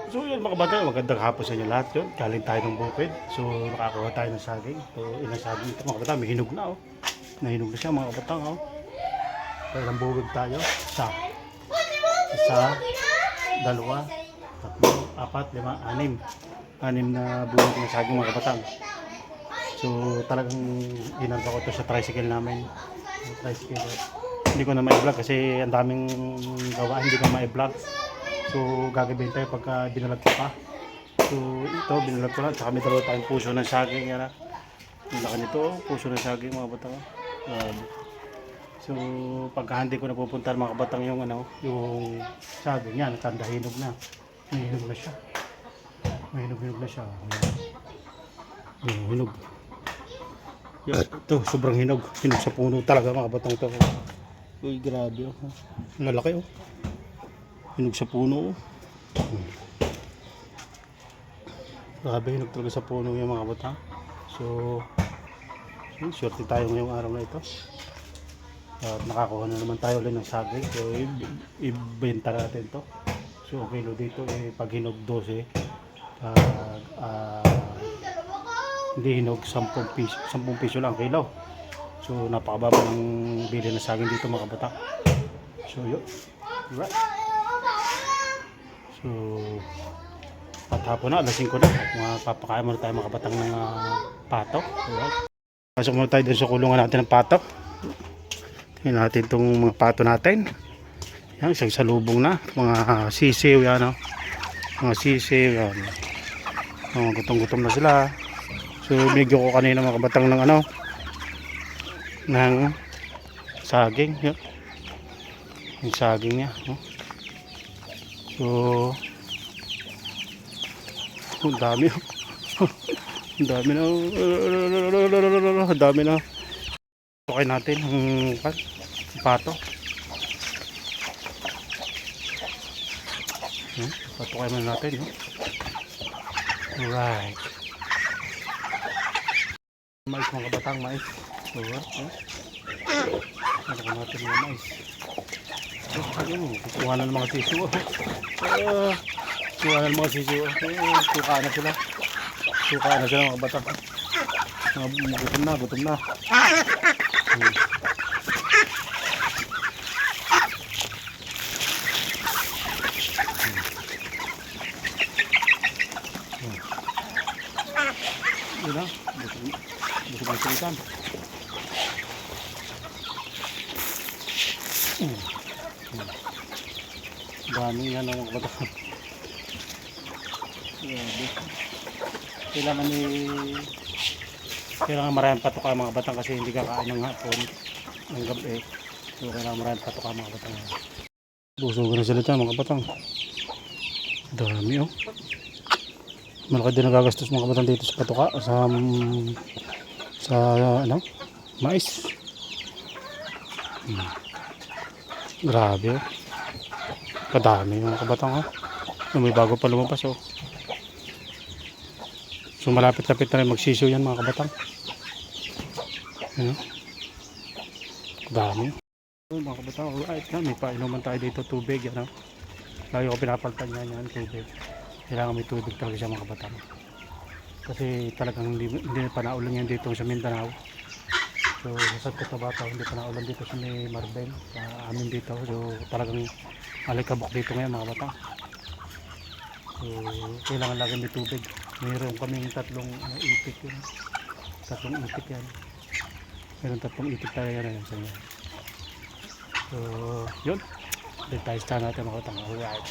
So yun mga bata, magandang hapon sa inyo lahat yun. Galing tayo ng bukid. So nakakuha tayo ng saging. So ilang saging ito mga bata, may hinog na oh. Nahinog na siya mga batang oh. So ilang bukid tayo. Isa, dalawa, tatlo, apat, lima, anim. Anim na bukid ng saging mga batang. So talagang inanda ko ito sa tricycle namin. Tricycle. Hindi ko na ma-vlog kasi ang daming gawa, hindi ko ma-vlog. So gagabihin tayo pagka binalag ko pa. So ito binalag ko lang. Tsaka may dalawa tayong puso ng saging. Yan, ang laki nito, puso ng saging mga batang. So pagka hindi ko napupunta mga batang yung saging yan, kandahinog na. May hinog na siya. May hinog na siya. May hinog. Yan, ito sobrang hinog. Hinog sa puno talaga mga batang ito. Uy grabe oh. Lalaki oh. Hinog sa puno. Grabe, hinog talaga sa puno yung mga bata. So, swerte tayo ngayong araw na ito. At nakakuha na naman tayo ulit ng saging. So, ibenta natin to. So, ang kilo dito, pag hinog 12, hindi hinog 10 piso, 10 piso lang kilo. So, napakababa ng bili ng saging dito mga bata. So, yun. Right. So, at hapon na, alas 5 na. Papakain muna tayo mga batang ng pato. Alright. Pasok muna tayo dun sa kulungan natin ng pato. Tingnan natin itong mga pato natin. Yan, isang salubong na. Mga sisiw yan. Oh. Mga sisiw yan. Gutom-gutom na sila. So, binigyan ko kanina mga batang ng ng saging. Yan. Yung saging niya. Oh. So, ang dami. Ang dami na. Ang dami na. Okay natin ang pato. Patukay muna natin. Alright. Mais mga kabatang mais. Patukay natin mga mais. Kukuha na ng mga sisiw. Kukuha na ng mga sisiw. Suka na sila. Suka na sila mga batang. Gutom na. Yun na. Gutom na silitan. Dami nga ng mga batang. Kailangan maraming patuka mga batang kasi hindi kakain ng hapon ng gabi. So kailangan maraming patuka mga batang. Busog na sila dyan mga batang. Dami oh. Malaki din nagagastos mga batang dito sa patuka. Sa mais. Grabe oh. Kadami mga kabatang oh. May bago pa lumabas oh. So malapit-lapit na rin magsisiw yan mga kabatang. Dami. Mga kabatang, alright na. May painuman tayo dito tubig. Yan, lagi ko pinapalitan yan tubig. Kailangan may tubig talaga siya mga kabatang. Kasi talagang hindi pa naulan yan dito sa Mindanao. So sa Cotabato hindi pa naulan dito sa may Marbel. Sa amin dito. So talagang alikabok dito ngayon mga kabatang. So kailangan lagi may tubig. Mayroon kaming tatlong itik yun. Tatlong itik yan. Mayroon tatlong itik tayo yan sa inyo. So, yun. Dito tayo sa natin mga katang. Alright.